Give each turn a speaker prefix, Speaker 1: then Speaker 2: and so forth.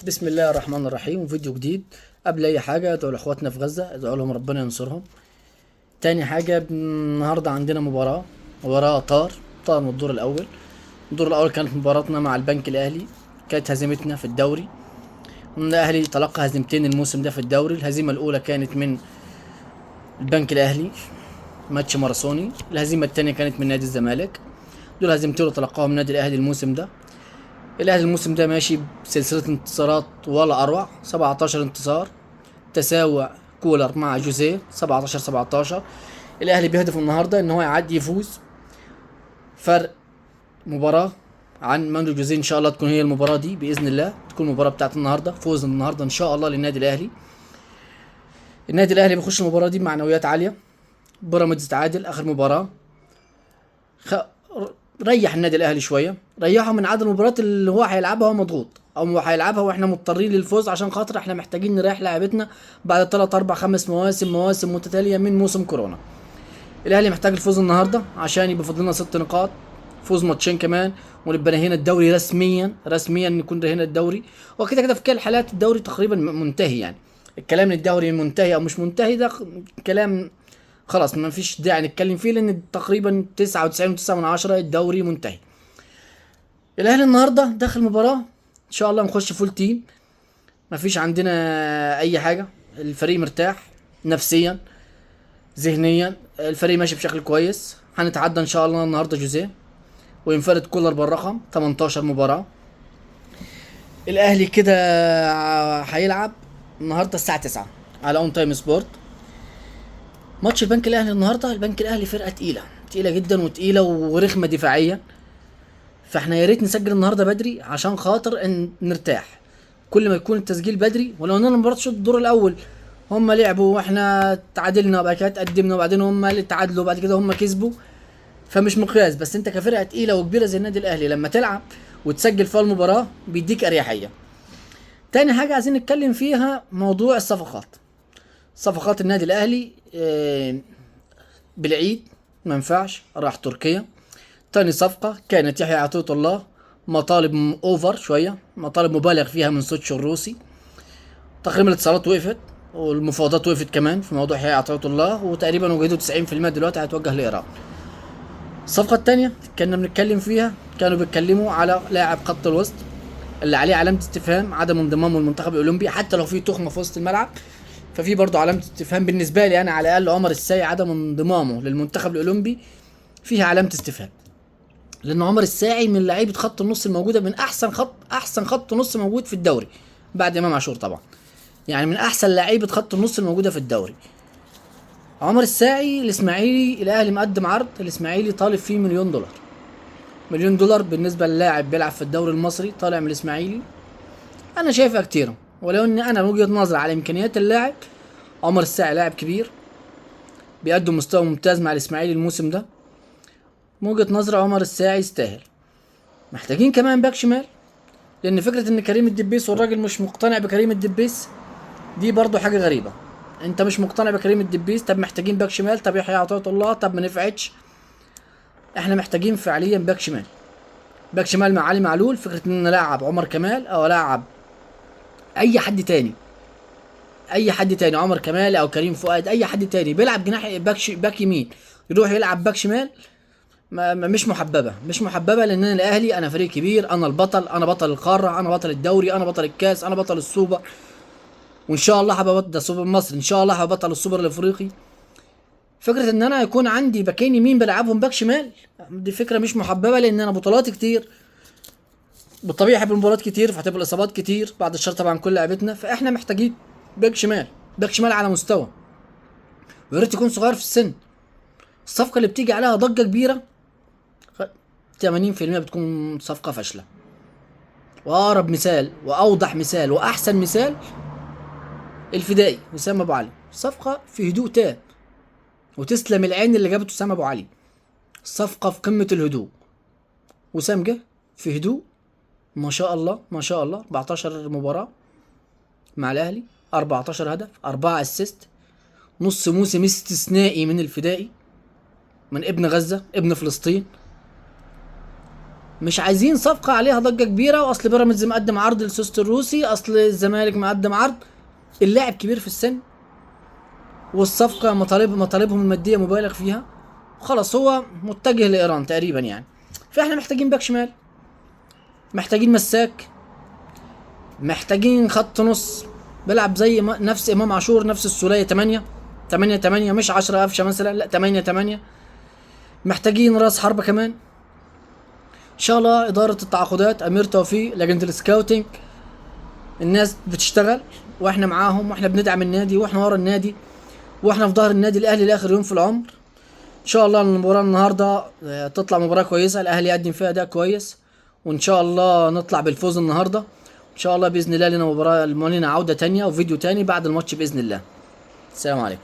Speaker 1: بسم الله الرحمن الرحيم. فيديو جديد. قبل اي حاجه ادعوا لاخواتنا في غزه، ادعوا لهم ربنا ينصرهم. تاني حاجه النهارده عندنا مباراه طار من الدور الاول. الدور الاول كانت مباراتنا مع البنك الاهلي، كانت هزيمتنا في الدوري. الاهلي تلقى هزيمتين الموسم ده في الدوري. الهزيمه الاولى كانت من البنك الاهلي، ماتش ماراثوني. الهزيمه الثانيه كانت من نادي الزمالك. دول هزيمتين تلقاهم النادي الاهلي الموسم ده. الاهلي الموسم ده ماشي بسلسله انتصارات ولا اروع، 17 انتصار، تساوى كولر مع جوزيه 17. الاهلي بيهدف النهارده ان هو يعدي يفوز فرق مباراه عن مانو جوزيه. ان شاء الله تكون هي المباراه دي باذن الله، تكون المباراه بتاعت النهارده، فوز النهارده ان شاء الله للنادي الاهلي. النادي الاهلي بيخش المباراه دي بمعنويات عاليه. بيراميدز تعادل اخر مباراه، خ... ريح النادي الاهلي شويه، ريحه من عدد المباريات اللي هو هيلعبها، هو مضغوط او هو هيلعبها واحنا مضطرين للفوز، عشان خاطر احنا محتاجين نريح لاعبتنا بعد 3 4 5 مواسم متتاليه من موسم كورونا. الاهلي محتاج الفوز النهارده عشان يبقى فاضلنا 6 نقاط، فوز ماتشين كمان ونبقى هنا الدوري رسميا نكون هنا الدوري. وكده كده في كل الحالات الدوري تقريبا منتهي، يعني الكلام ان الدوري منتهي او مش منتهي ده كلام خلاص ما فيش داعي نتكلم فيه، لان تقريبا 99.9 الدوري منتهي. الاهلي النهارده داخل مباراه ان شاء الله نخش فول تيم، ما فيش عندنا اي حاجه. الفريق مرتاح نفسيا ذهنيا، الفريق ماشي بشكل كويس. هنتعدى ان شاء الله النهارده جوزيه وينفرد كولر بالرقم 18 مباراه. الاهلي كده هيلعب النهارده الساعه 9 على اون تايم سبورت. ماتش البنك الاهلي النهارده. البنك الاهلي فرقه تقيله جدا وتقيله ورخمه دفاعيا، فاحنا يا ريت نسجل النهارده بدري عشان خاطر ان نرتاح. كل ما يكون التسجيل بدري، ولو اننا مباراه شوط الدور الاول هم لعبوا واحنا تعادلنا وبعد كده تقدمنا وبعدين هم اللي تعادلوا وبعد كده هم كسبوا، فمش مقياس. بس انت كفرقه تقيله وكبيره زي النادي الاهلي لما تلعب وتسجل في المباراه بيديك اريحيه. تاني حاجه عايزين نتكلم فيها موضوع الصفقات. صفقات النادي الاهلي بالعيد ما ينفعش، راح تركيا. تاني صفقة كانت يحيى عطية الله، مطالب اوفر شوية، مطالب مبالغ فيها من سوتشي الروسي. تقريبا الاتصالات وقفت والمفاوضات وقفت كمان في موضوع يحيى عطية الله، وتقريبا وجدوا 90% دلوقتي هيتوجه لإيران. الصفقة التانية كنا بنتكلم فيها، كانوا بيتكلموا على لاعب خط الوسط اللي عليه علامة استفهام عدم انضمامه للمنتخب الأولمبي، حتى لو في تخمة في وسط الملعب ففي برضه علامة استفهام بالنسبة لي أنا على الأقل. عمر الساعي عدم انضمامه للمنتخب الأولمبي فيها علامة استفهام، لان عمر الساعي من لعيبه خط النص الموجوده، من احسن خط نص موجود في الدوري بعد امام عاشور طبعا، يعني من احسن لعيبه خط النص الموجوده في الدوري. عمر الساعي الاسماعيلي، الاهلي مقدم عرض، الاسماعيلي طالب فيه مليون دولار. مليون دولار بالنسبه للاعب بيلعب في الدوري المصري طالع من الاسماعيلي انا شايفها كتير، ولو ان انا من وجهه نظري على امكانيات اللاعب عمر الساعي لاعب كبير بيقدم مستوى ممتاز مع الاسماعيلي الموسم ده. من وجهه نظري عمر الساعي يستاهل. محتاجين كمان باك شمال، لان فكره ان كريم الدبيس والراجل مش مقتنع بكريم الدبيس دي برضو حاجه غريبه. انت مش مقتنع بكريم الدبيس، طب محتاجين باك شمال، طب يحيى عطية الله، طب ما نفعتش. احنا محتاجين فعليا باك شمال. باك شمال مع علي معلول، فكره ان لاعب عمر كمال او لاعب اي حد تاني، عمر كمال او كريم فؤاد، اي حد تاني بيلعب جناح باك يمين يروح يلعب باك شمال، مش محببه لان انا الاهلي، انا فريق كبير، انا البطل، انا بطل القاره، انا بطل الدوري، انا بطل الكاس، انا بطل السوبر، وان شاء الله هبقى بطل السوبر المصري، ان شاء الله هبقى بطل السوبر الافريقي. فكره ان انا يكون عندي باكين يمين بلعبهم باك شمال دي فكره مش محببه، لان انا بطولات كتير بالطبيعي هيبقى المباريات كتير فهتبقى الاصابات كتير بعد الشر طبعا كل لعبتنا، فاحنا محتاجين باك شمال على مستوى، ويا ريت يكون صغير في السن. الصفقه اللي بتيجي عليها ضجه كبيره 80% بتكون صفقه فاشله. واقرب مثال واوضح مثال واحسن مثال الفدائي وسام ابو علي، صفقه في هدوء تام، وتسلم العين اللي جابته وسام ابو علي، صفقه في قمه الهدوء. وسام جه في هدوء ما شاء الله ما شاء الله، 14 مباراه مع الاهلي، 14 هدف، 4 اسيست، نص موسم استثنائي من الفدائي، من ابن غزه ابن فلسطين. مش عايزين صفقه عليها ضجه كبيره، واصل بيراميدز مقدم عرض لسوست الروسي، اصل الزمالك مقدم عرض. اللاعب كبير في السن، والصفقه مطالبهم الماديه مبالغ فيها، خلاص هو متجه لايران تقريبا يعني. فاحنا محتاجين باك شمال، محتاجين مساك، محتاجين خط نص بيلعب زي نفس امام عاشور، نفس السولية 8 مش 10 قفشه مثلا، لا 8. محتاجين راس حربة كمان. ان شاء الله ادارة التعاقدات امير توفيق، لجنة السكاوتنج، الناس بتشتغل واحنا معاهم، واحنا بندعم النادي، واحنا ورا النادي، واحنا في ظهر النادي الاهلي لاخر يوم في العمر. ان شاء الله المباراة النهاردة تطلع مباراة كويسة، الاهلي يقدم فيها اداء كويس، وان شاء الله نطلع بالفوز النهاردة. ان شاء الله باذن الله لنا مباراة، لنا عودة تانية وفيديو تاني بعد الماتش باذن الله. السلام عليكم.